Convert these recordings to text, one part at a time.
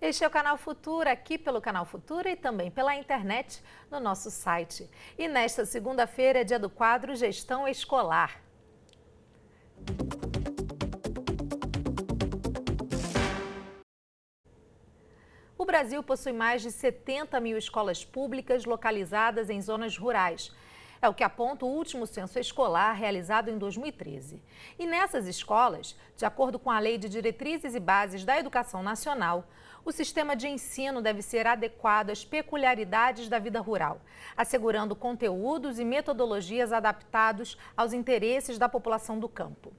Este é o Canal Futura, aqui pelo Canal Futura e também pela internet no nosso site. E nesta segunda-feira é dia do quadro Gestão Escolar. O Brasil possui mais de 70 mil escolas públicas localizadas em zonas rurais. É o que aponta o último censo escolar realizado em 2013. E nessas escolas, de acordo com a Lei de Diretrizes e Bases da Educação Nacional, o sistema de ensino deve ser adequado às peculiaridades da vida rural, assegurando conteúdos e metodologias adaptados aos interesses da população do campo.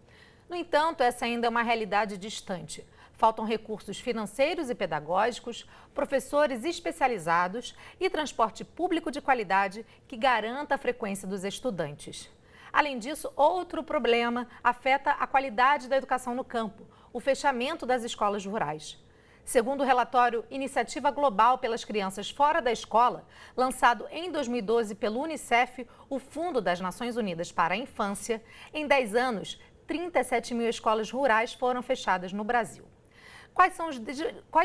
No entanto, essa ainda é uma realidade distante. Faltam recursos financeiros e pedagógicos, professores especializados e transporte público de qualidade que garanta a frequência dos estudantes. Além disso, outro problema afeta a qualidade da educação no campo, o fechamento das escolas rurais. Segundo o relatório Iniciativa Global pelas Crianças Fora da Escola, lançado em 2012 pelo Unicef, o Fundo das Nações Unidas para a Infância, em 10 anos, 37 mil escolas rurais foram fechadas no Brasil. Quais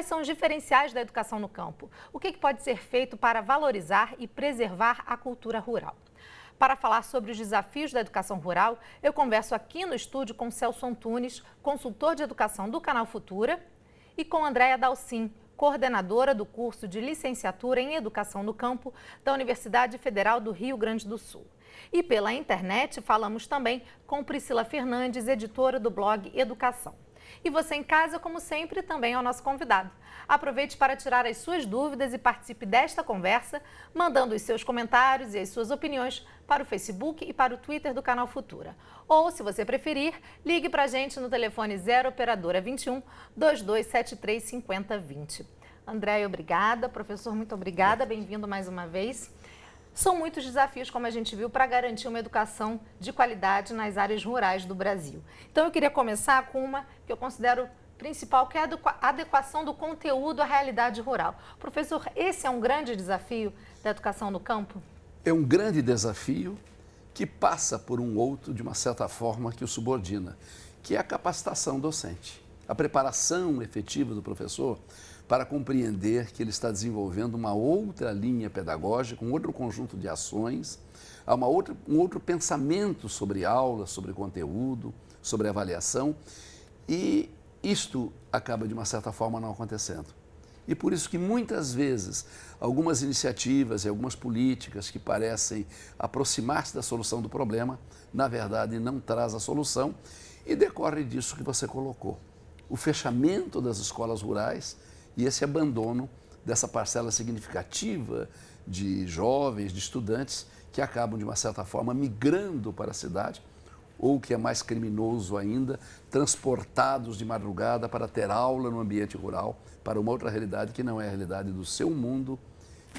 são os diferenciais da educação no campo? O que pode ser feito para valorizar e preservar a cultura rural? Para falar sobre os desafios da educação rural, eu converso aqui no estúdio com Celso Antunes, consultor de educação do Canal Futura, e com Andréia Dalcin, coordenadora do curso de licenciatura em Educação no Campo da Universidade Federal do Rio Grande do Sul. E pela internet falamos também com Priscila Fernandes, editora do blog Educação. E você em casa, como sempre, também é o nosso convidado. Aproveite para tirar as suas dúvidas e participe desta conversa, mandando os seus comentários e as suas opiniões para o Facebook e para o Twitter do Canal Futura. Ou, se você preferir, ligue para a gente no telefone 0 operadora 21 2273 5020. Andréia, obrigada. Professor, muito obrigada. Bem-vindo mais uma vez. São muitos desafios, como a gente viu, para garantir uma educação de qualidade nas áreas rurais do Brasil. Então, eu queria começar com uma que eu considero principal, que é a adequação do conteúdo à realidade rural. Professor, esse é um grande desafio da educação no campo? É um grande desafio que passa por um outro, de uma certa forma, que o subordina, que é a capacitação docente. A preparação efetiva do professor para compreender que ele está desenvolvendo uma outra linha pedagógica, um outro conjunto de ações, um outro pensamento sobre aula, sobre conteúdo, sobre avaliação, e isto acaba, de uma certa forma, não acontecendo. E por isso que muitas vezes algumas iniciativas e algumas políticas que parecem aproximar-se da solução do problema, na verdade não traz a solução, e decorre disso que você colocou. O fechamento das escolas rurais e esse abandono dessa parcela significativa de jovens, de estudantes que acabam, de uma certa forma, migrando para a cidade, ou, que é mais criminoso ainda, transportados de madrugada para ter aula no ambiente rural, para uma outra realidade que não é a realidade do seu mundo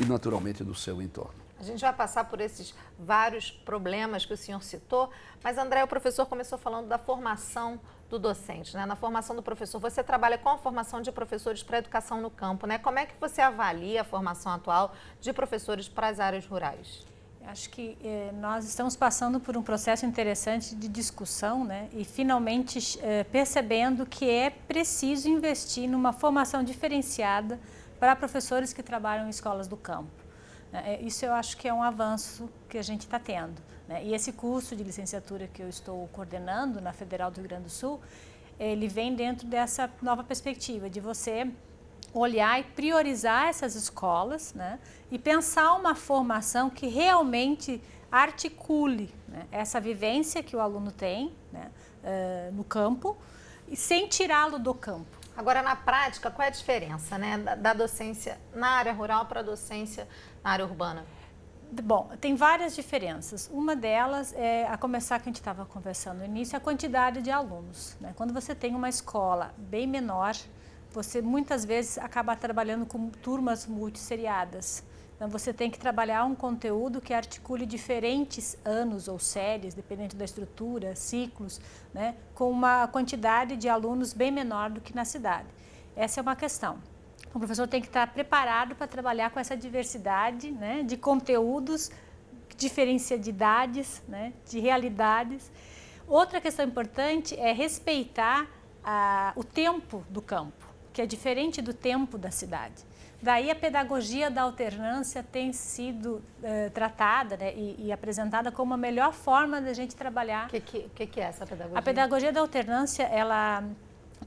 e, naturalmente, do seu entorno. A gente vai passar por esses vários problemas que o senhor citou, mas, André, o professor começou falando da formação do docente, né? Na formação do professor, você trabalha com a formação de professores para a educação no campo, né? Como é que você avalia a formação atual de professores para as áreas rurais? Acho que nós estamos passando por um processo interessante de discussão, né? E finalmente percebendo que é preciso investir numa formação diferenciada para professores que trabalham em escolas do campo. Isso eu acho que é um avanço que a gente está tendo, né? E esse curso de licenciatura que eu estou coordenando na Federal do Rio Grande do Sul, ele vem dentro dessa nova perspectiva de você olhar e priorizar essas escolas, né? E pensar uma formação que realmente articule, né, essa vivência que o aluno tem, né, no campo, e sem tirá-lo do campo. Agora, na prática, qual é a diferença, né, da docência na área rural para a docência na área urbana? Bom, tem várias diferenças. Uma delas é, a começar que a gente estava conversando no início, a quantidade de alunos, né? Quando você tem uma escola bem menor, você muitas vezes acaba trabalhando com turmas multisseriadas. Então, você tem que trabalhar um conteúdo que articule diferentes anos ou séries, dependendo da estrutura, ciclos, né, com uma quantidade de alunos bem menor do que na cidade. Essa é uma questão. O professor tem que estar preparado para trabalhar com essa diversidade, né, de conteúdos, diferença de idades, né, de realidades. Outra questão importante é respeitar o tempo do campo. que é diferente do tempo da cidade. Daí a pedagogia da alternância tem sido tratada, né, e apresentada como a melhor forma da gente trabalhar. O que é essa pedagogia? A pedagogia da alternância, ela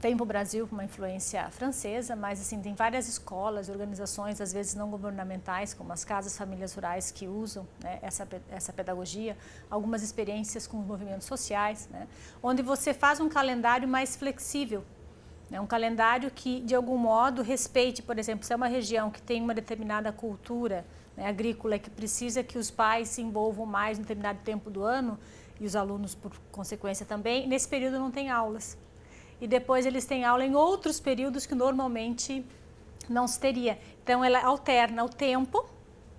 tem para o Brasil uma influência francesa, mas assim, tem várias escolas, organizações, às vezes não governamentais, como as casas famílias rurais, que usam, né, essa pedagogia, algumas experiências com os movimentos sociais, né, onde você faz um calendário mais flexível. É um calendário que, de algum modo, respeite, por exemplo, se é uma região que tem uma determinada cultura, né, agrícola, que precisa que os pais se envolvam mais em determinado tempo do ano, e os alunos, por consequência, também, nesse período não tem aulas. E depois eles têm aula em outros períodos que normalmente não se teria. Então, ela alterna o tempo,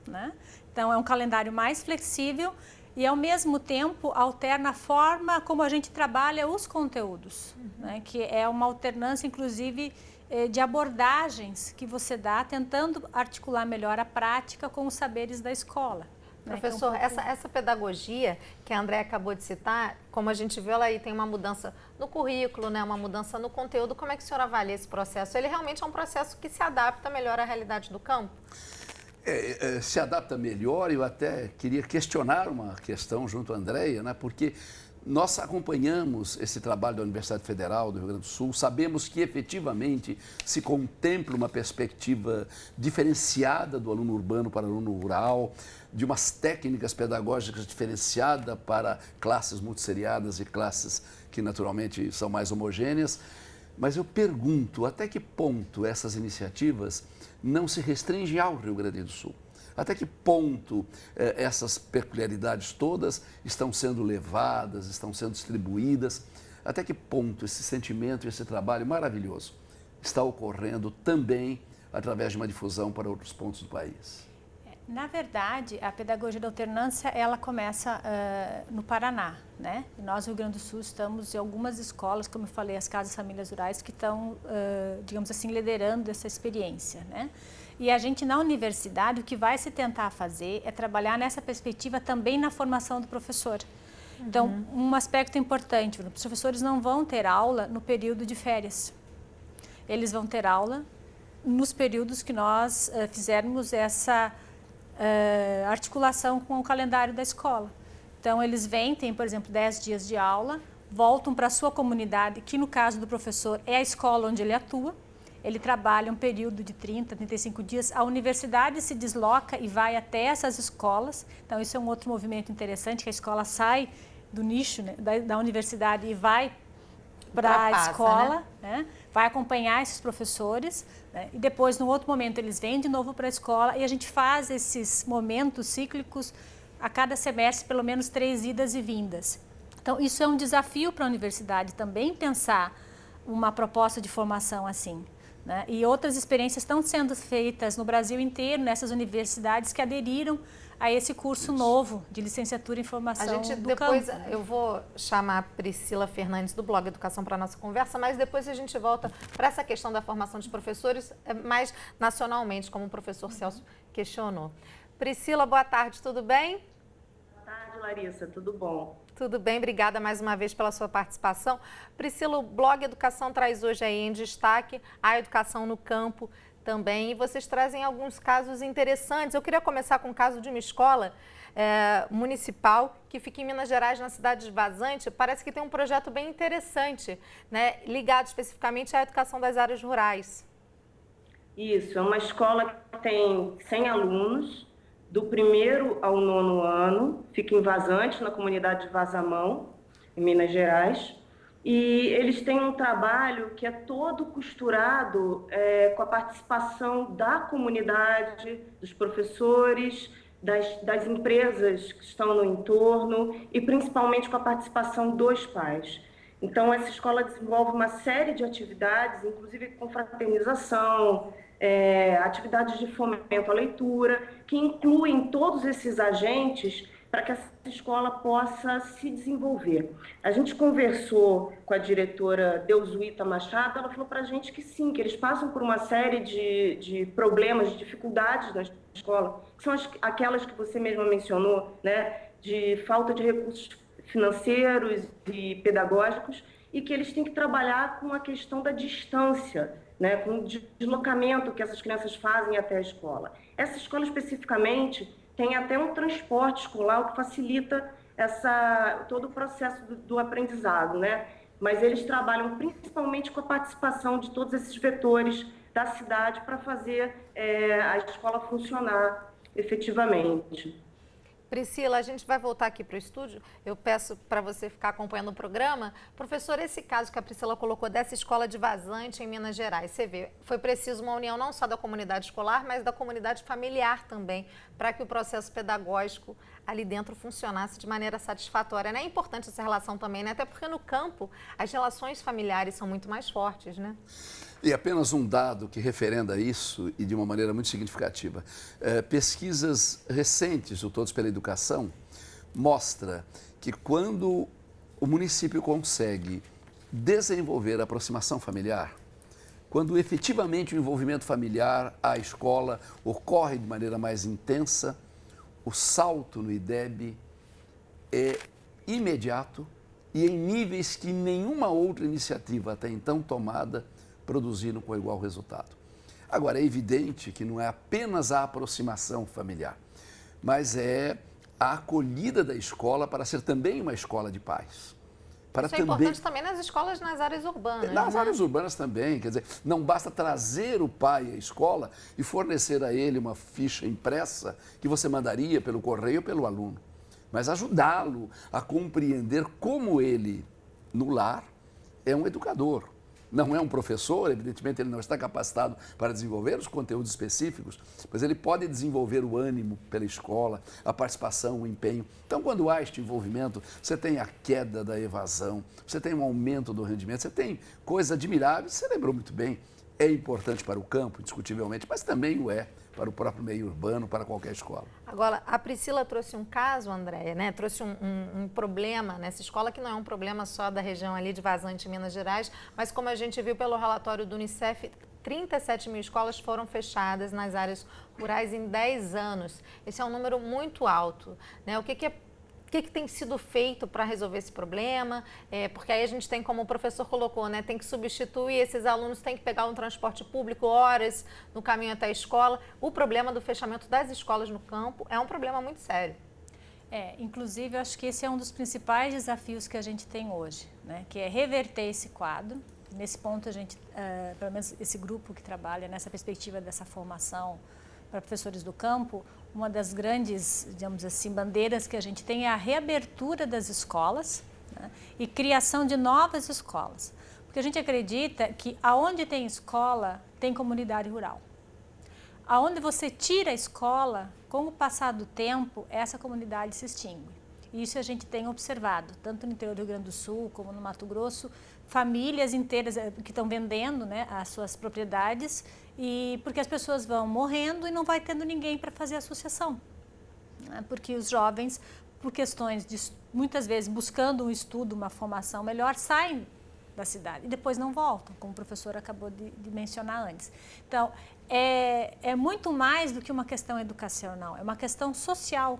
né? Então, é um calendário mais flexível, e, ao mesmo tempo, alterna a forma como a gente trabalha os conteúdos, né? Que é uma alternância, inclusive, de abordagens que você dá, tentando articular melhor a prática com os saberes da escola. Professor, essa pedagogia que a Andréa acabou de citar, como a gente viu, ela aí tem uma mudança no currículo, né? Uma mudança no conteúdo. Como é que o senhor avalia esse processo? Ele realmente é um processo que se adapta melhor à realidade do campo? Se adapta melhor. Eu até queria questionar uma questão junto à Andréa, né? Porque nós acompanhamos esse trabalho da Universidade Federal do Rio Grande do Sul, sabemos que efetivamente se contempla uma perspectiva diferenciada do aluno urbano para o aluno rural, de umas técnicas pedagógicas diferenciadas para classes multisseriadas e classes que naturalmente são mais homogêneas. Mas eu pergunto, até que ponto essas iniciativas não se restringem ao Rio Grande do Sul? Até que ponto essas peculiaridades todas estão sendo levadas, estão sendo distribuídas? Até que ponto esse sentimento, esse trabalho maravilhoso está ocorrendo também através de uma difusão para outros pontos do país? Na verdade, a pedagogia da alternância, ela começa no Paraná, né? E nós, no Rio Grande do Sul, estamos em algumas escolas, como eu falei, as casas famílias rurais, que estão, digamos assim, liderando essa experiência, né? E a gente, na universidade, o que vai se tentar fazer é trabalhar nessa perspectiva também na formação do professor. Então, um aspecto importante, os professores não vão ter aula no período de férias. Eles vão ter aula nos períodos que nós fizermos essa articulação com o calendário da escola. Então, eles vêm, tem, por exemplo, 10 dias de aula, voltam para a sua comunidade, que no caso do professor é a escola onde ele atua. Ele trabalha um período de 30, 35 dias. A universidade se desloca e vai até essas escolas. Então, isso é um outro movimento interessante, que a escola sai do nicho, né, da universidade e vai para a escola, né? Vai acompanhar esses professores, né? E depois, no outro momento, eles vêm de novo para a escola e a gente faz esses momentos cíclicos a cada semestre, pelo menos 3 idas e vindas. Então, isso é um desafio para a universidade também, pensar uma proposta de formação assim, né? E outras experiências estão sendo feitas no Brasil inteiro, nessas universidades que aderiram a esse curso novo de licenciatura em formação do campo. Eu vou chamar a Priscila Fernandes do blog Educação para a nossa conversa, mas depois a gente volta para essa questão da formação de professores mais nacionalmente, como o professor Celso questionou. Priscila, boa tarde, tudo bem? Boa tarde, Larissa, tudo bom? Tudo bem, obrigada mais uma vez pela sua participação. Priscila, o blog Educação traz hoje aí em destaque a educação no campo também, e vocês trazem alguns casos interessantes. Eu queria começar com o caso de uma escola municipal que fica em Minas Gerais, na cidade de Vazante. Parece que tem um projeto bem interessante, né, ligado especificamente à educação das áreas rurais. Isso, é uma escola que tem 100 alunos, do 1º ao 9º ano, fica em Vazante, na comunidade de Vazamão, em Minas Gerais. E eles têm um trabalho que é todo costurado com a participação da comunidade, dos professores, das empresas que estão no entorno e principalmente com a participação dos pais. Então, essa escola desenvolve uma série de atividades, inclusive confraternização, atividades de fomento à leitura, que incluem todos esses agentes para que essa escola possa se desenvolver. A gente conversou com a diretora Deusuíta Machado, ela falou para a gente que sim, que eles passam por uma série de problemas, de dificuldades na escola, que são aquelas que você mesma mencionou, né, de falta de recursos financeiros e pedagógicos, e que eles têm que trabalhar com a questão da distância, né, com o deslocamento que essas crianças fazem até a escola. Essa escola especificamente tem até um transporte escolar que facilita todo o processo do aprendizado, né? Mas eles trabalham principalmente com a participação de todos esses vetores da cidade para fazer a escola funcionar efetivamente. Priscila, a gente vai voltar aqui para o estúdio. Eu peço para você ficar acompanhando o programa. Professor, esse caso que a Priscila colocou dessa escola de Vazante em Minas Gerais, você vê, foi preciso uma união não só da comunidade escolar, mas da comunidade familiar também, para que o processo pedagógico ali dentro funcionasse de maneira satisfatória. É importante essa relação também, né? Até porque no campo as relações familiares são muito mais fortes, né? E apenas um dado que referenda isso, e de uma maneira muito significativa. Pesquisas recentes, o Todos pela Educação, mostra que quando o município consegue desenvolver a aproximação familiar, quando efetivamente o envolvimento familiar à escola ocorre de maneira mais intensa, o salto no IDEB é imediato e em níveis que nenhuma outra iniciativa até então tomada produziram com igual resultado. Agora, é evidente que não é apenas a aproximação familiar, mas é a acolhida da escola para ser também uma escola de paz. Isso é importante também nas escolas nas áreas urbanas. Nas áreas urbanas também, quer dizer, não basta trazer o pai à escola e fornecer a ele uma ficha impressa que você mandaria pelo correio ou pelo aluno, mas ajudá-lo a compreender como ele, no lar, é um educador. Não é um professor, evidentemente ele não está capacitado para desenvolver os conteúdos específicos, mas ele pode desenvolver o ânimo pela escola, a participação, o empenho. Então, quando há este envolvimento, você tem a queda da evasão, você tem um aumento do rendimento, você tem coisas admiráveis, você lembrou muito bem, é importante para o campo, indiscutivelmente, mas também o é para o próprio meio urbano, para qualquer escola. Agora, a Priscila trouxe um caso, Andréia, né? Trouxe um problema nessa escola, que não é um problema só da região ali de Vazante, Minas Gerais, mas como a gente viu pelo relatório do Unicef, 37 mil escolas foram fechadas nas áreas rurais em 10 anos. Esse é um número muito alto, né? O que tem sido feito para resolver esse problema? Porque aí a gente tem, como o professor colocou, né, tem que substituir, esses alunos têm que pegar um transporte público, horas no caminho até a escola. O problema do fechamento das escolas no campo é um problema muito sério. Inclusive, eu acho que esse é um dos principais desafios que a gente tem hoje, né, que é reverter esse quadro. Nesse ponto, a gente, pelo menos esse grupo que trabalha nessa perspectiva dessa formação para professores do campo, uma das grandes, digamos assim, bandeiras que a gente tem é a reabertura das escolas, né, e criação de novas escolas. Porque a gente acredita que aonde tem escola, tem comunidade rural. Aonde você tira a escola, com o passar do tempo, essa comunidade se extingue. E isso a gente tem observado, tanto no interior do Rio Grande do Sul como no Mato Grosso, famílias inteiras que estão vendendo, né, as suas propriedades, e porque as pessoas vão morrendo e não vai tendo ninguém para fazer associação, né, porque os jovens, por questões de, muitas vezes, buscando um estudo, uma formação melhor, saem da cidade e depois não voltam, como o professor acabou de mencionar antes. Então, é muito mais do que uma questão educacional, é uma questão social.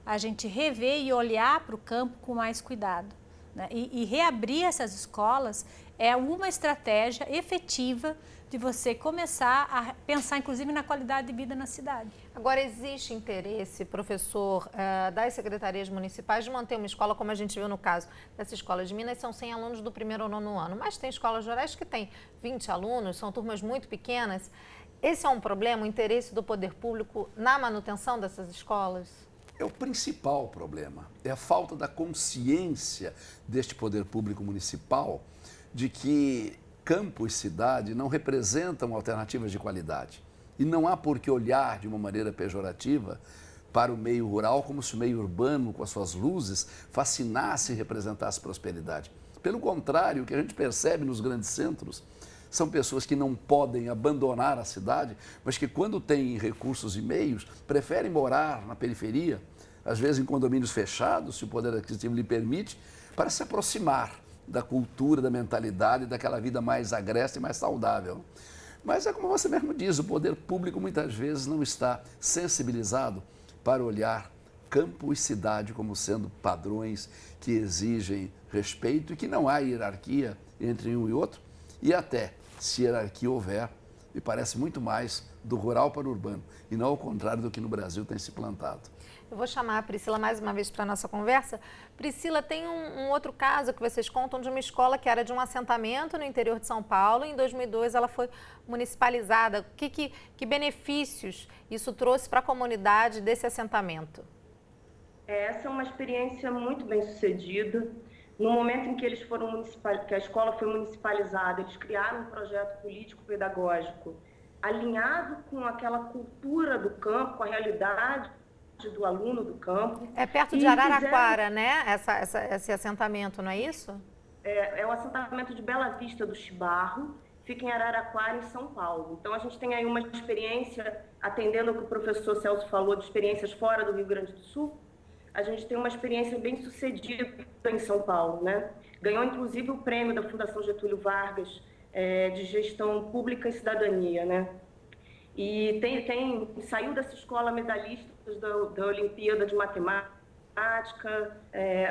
A gente rever e olhar para o campo com mais cuidado, né? E reabrir essas escolas é uma estratégia efetiva de você começar a pensar, inclusive, na qualidade de vida na cidade. Agora, existe interesse, professor, das secretarias municipais de manter uma escola, como a gente viu no caso dessa escola de Minas, são 100 alunos do primeiro ou nono ano, mas tem escolas rurais que têm 20 alunos, são turmas muito pequenas. Esse é um problema, o interesse do poder público na manutenção dessas escolas? É o principal problema, é a falta da consciência deste poder público municipal de que campo e cidade não representam alternativas de qualidade. E não há por que olhar de uma maneira pejorativa para o meio rural como se o meio urbano, com as suas luzes, fascinasse e representasse prosperidade. Pelo contrário, o que a gente percebe nos grandes centros são pessoas que não podem abandonar a cidade, mas que quando têm recursos e meios, preferem morar na periferia, às vezes em condomínios fechados, se o poder aquisitivo lhe permite, para se aproximar da cultura, da mentalidade, daquela vida mais agreste e mais saudável. Mas é como você mesmo diz, o poder público muitas vezes não está sensibilizado para olhar campo e cidade como sendo padrões que exigem respeito e que não há hierarquia entre um e outro, e até, se hierarquia houver, me parece muito mais do rural para o urbano, e não ao contrário do que no Brasil tem se plantado. Eu vou chamar a Priscila mais uma vez para a nossa conversa. Priscila, tem um outro caso que vocês contam de uma escola que era de um assentamento no interior de São Paulo. Em 2002 ela foi municipalizada. Que benefícios isso trouxe para a comunidade desse assentamento? Essa é uma experiência muito bem sucedida. No momento em que que a escola foi municipalizada, eles criaram um projeto político-pedagógico alinhado com aquela cultura do campo, com a realidade do aluno do campo. É perto de Araraquara, né? Esse assentamento, não é isso? É o assentamento de Bela Vista do Chibarro, fica em Araraquara, em São Paulo. Então, a gente tem aí uma experiência, atendendo ao que o professor Celso falou, de experiências fora do Rio Grande do Sul. A gente tem uma experiência bem sucedida em São Paulo, né? Ganhou, inclusive, o prêmio da Fundação Getúlio Vargas de Gestão Pública e Cidadania, né? E saiu dessa escola medalhistas da Olimpíada de Matemática,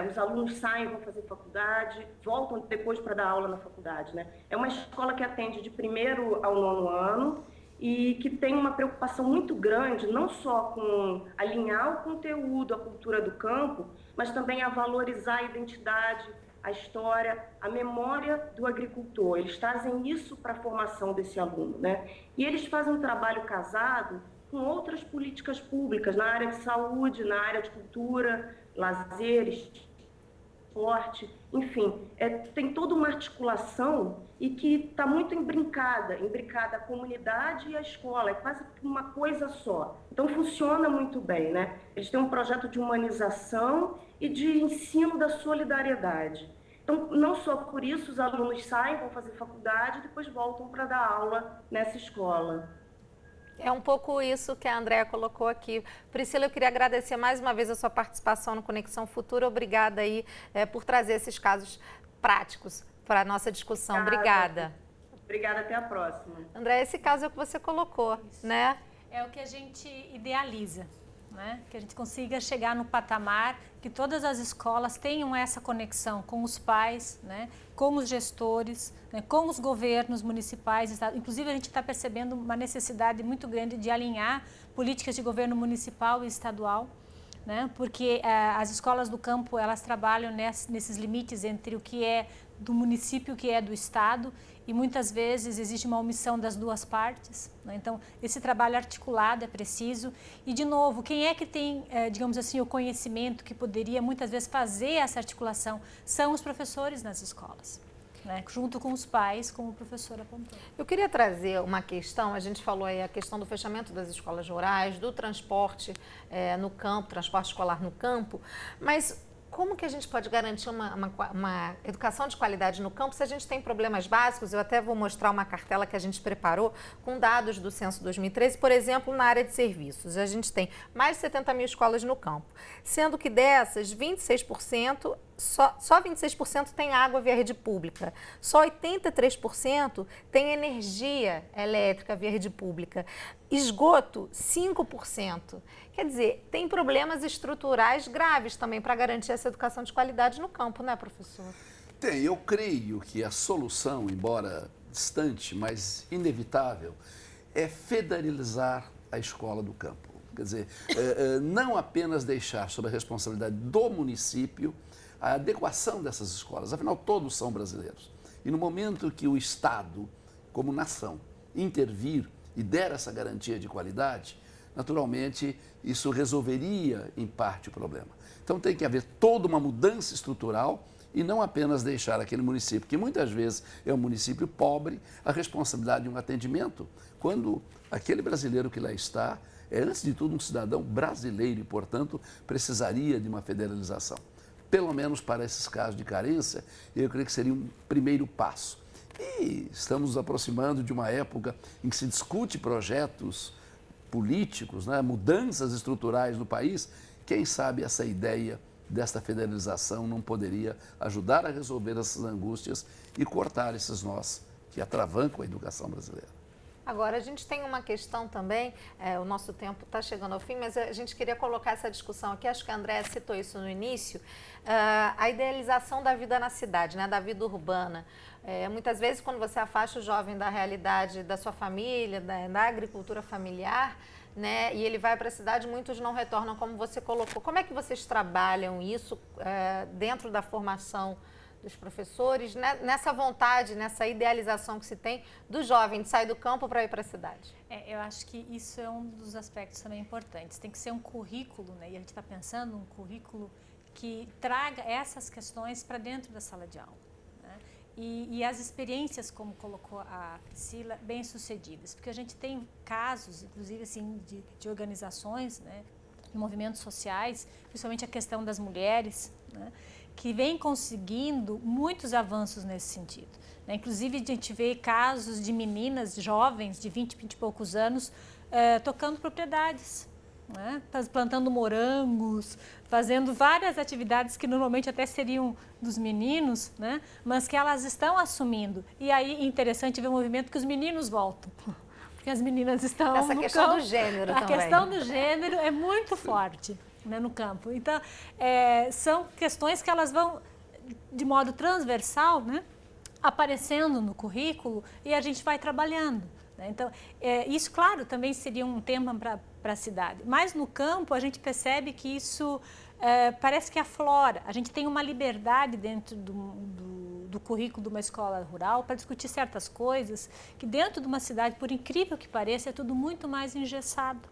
os alunos saem, vão fazer faculdade, voltam depois para dar aula na faculdade, né? É uma escola que atende de 1º ao 9º ano e que tem uma preocupação muito grande, não só com alinhar o conteúdo, a cultura do campo, mas também a valorizar a identidade, a história, a memória do agricultor. Eles trazem isso para a formação desse aluno, né? E eles fazem um trabalho casado com outras políticas públicas na área de saúde, na área de cultura, lazer, esporte, enfim, tem toda uma articulação e que está muito imbricada a comunidade e a escola, é quase uma coisa só. Então funciona muito bem, né? Eles têm um projeto de humanização e de ensino da solidariedade. Então, não só por isso os alunos saem, vão fazer faculdade e depois voltam para dar aula nessa escola. É um pouco isso que a Andréa colocou aqui. Priscila, eu queria agradecer mais uma vez a sua participação no Conexão Futura. Obrigada aí por trazer esses casos práticos para a nossa discussão. Obrigada. Obrigada, até a próxima. Andréa, esse caso é o que você colocou, né? É o que a gente idealiza, né? Que a gente consiga chegar no patamar que todas as escolas tenham essa conexão com os pais, né? Com os gestores, né? Com os governos municipais. Inclusive, a gente está percebendo uma necessidade muito grande de alinhar políticas de governo municipal e estadual, né? Porque as escolas do campo, elas trabalham nesses limites entre o que é do município, o que é do estado, e muitas vezes existe uma omissão das duas partes, né? Então, esse trabalho articulado é preciso. E, de novo, quem é que tem, digamos assim, o conhecimento que poderia muitas vezes fazer essa articulação? São os professores nas escolas, né? Junto com os pais, como o professor apontou. Eu queria trazer uma questão, a gente falou aí a questão do fechamento das escolas rurais, do transporte no campo, transporte escolar no campo, mas como que a gente pode garantir uma educação de qualidade no campo se a gente tem problemas básicos? Eu até vou mostrar uma cartela que a gente preparou com dados do Censo 2013, por exemplo, na área de serviços. A gente tem mais de 70 mil escolas no campo, sendo que dessas, 26%, só 26% tem água via rede pública, só 83% tem energia elétrica via rede pública, esgoto 5%. Quer dizer, tem problemas estruturais graves também para garantir essa educação de qualidade no campo, né, professor? Tem, eu creio que a solução, embora distante, mas inevitável, é federalizar a escola do campo. Quer dizer, não apenas deixar sob a responsabilidade do município a adequação dessas escolas, afinal todos são brasileiros. E no momento que o Estado, como nação, intervir e der essa garantia de qualidade, naturalmente isso resolveria em parte o problema. Então tem que haver toda uma mudança estrutural e não apenas deixar aquele município, que muitas vezes é um município pobre, a responsabilidade de um atendimento, quando aquele brasileiro que lá está é, antes de tudo, um cidadão brasileiro e, portanto, precisaria de uma federalização. Pelo menos para esses casos de carência, eu creio que seria um primeiro passo. E estamos nos aproximando de uma época em que se discute projetos políticos, né, mudanças estruturais no país. Quem sabe essa ideia desta federalização não poderia ajudar a resolver essas angústias e cortar esses nós que atravancam a educação brasileira. Agora, a gente tem uma questão também, o nosso tempo está chegando ao fim, mas a gente queria colocar essa discussão aqui, acho que a Andréa citou isso no início, a idealização da vida na cidade, né, da vida urbana. Muitas vezes, quando você afasta o jovem da realidade da sua família, da agricultura familiar, né, e ele vai para a cidade, muitos não retornam, como você colocou. Como é que vocês trabalham isso dentro da formação dos professores, né, nessa vontade, nessa idealização que se tem do jovem de sair do campo para ir para a cidade? Eu acho que isso é um dos aspectos também importantes. Tem que ser um currículo, né, e a gente está pensando um currículo que traga essas questões para dentro da sala de aula. Né, e as experiências, como colocou a Priscila, bem-sucedidas, porque a gente tem casos, inclusive assim, de organizações, né, de movimentos sociais, principalmente a questão das mulheres, né, que vem conseguindo muitos avanços nesse sentido. Né? Inclusive, a gente vê casos de meninas jovens de 20 e poucos anos tocando propriedades, né? Plantando morangos, fazendo várias atividades que normalmente até seriam dos meninos, né? Mas que elas estão assumindo. E aí, interessante ver o movimento que os meninos voltam. Porque as meninas estão essa no questão campo. do gênero também. A questão do gênero é muito forte, né, no campo. Então, são questões que elas vão, de modo transversal, né, aparecendo no currículo e a gente vai trabalhando. Né? Então, isso, claro, também seria um tema para a cidade. Mas no campo, a gente percebe que isso parece que aflora. A gente tem uma liberdade dentro do currículo de uma escola rural para discutir certas coisas que dentro de uma cidade, por incrível que pareça, é tudo muito mais engessado.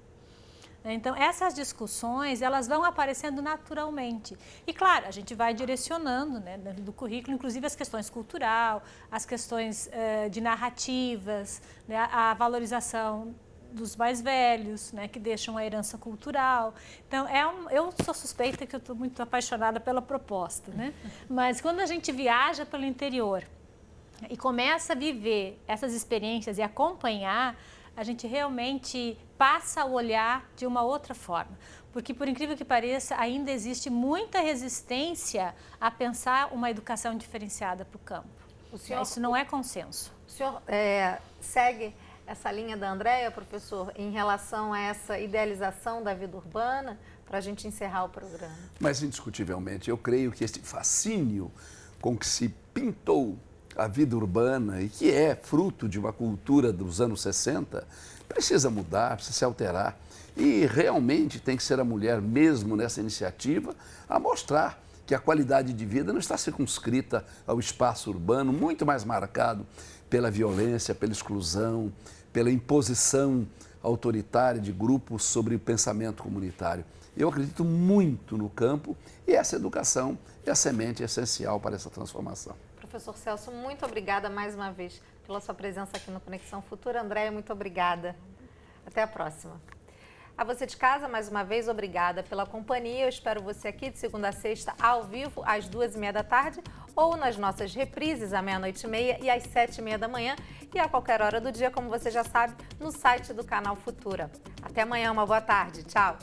Então, essas discussões, elas vão aparecendo naturalmente. E, claro, a gente vai direcionando, né, dentro do currículo, inclusive as questões cultural, as questões de narrativas, né, a valorização dos mais velhos, né, que deixam a herança cultural. Então, eu sou suspeita que eu estou muito apaixonada pela proposta, né? Mas quando a gente viaja pelo interior e começa a viver essas experiências e acompanhar, a gente realmente passa a olhar de uma outra forma. Porque, por incrível que pareça, ainda existe muita resistência a pensar uma educação diferenciada para o campo. Isso não é consenso. O senhor segue essa linha da Andréa, professor, em relação a essa idealização da vida urbana, para a gente encerrar o programa? Mas, indiscutivelmente, eu creio que este fascínio com que se pintou a vida urbana e que é fruto de uma cultura dos anos 60, precisa mudar, precisa se alterar. E realmente tem que ser a mulher, mesmo nessa iniciativa, a mostrar que a qualidade de vida não está circunscrita ao espaço urbano, muito mais marcado pela violência, pela exclusão, pela imposição autoritária de grupos sobre o pensamento comunitário. Eu acredito muito no campo e essa educação é a semente essencial para essa transformação. Professor Celso, muito obrigada mais uma vez pela sua presença aqui no Conexão Futura. Andréa, muito obrigada. Até a próxima. A você de casa, mais uma vez, obrigada pela companhia. Eu espero você aqui de segunda a sexta, ao vivo, às 2h30 da tarde, ou nas nossas reprises, à 00:30 e às 7h30 da manhã, e a qualquer hora do dia, como você já sabe, no site do canal Futura. Até amanhã, uma boa tarde. Tchau.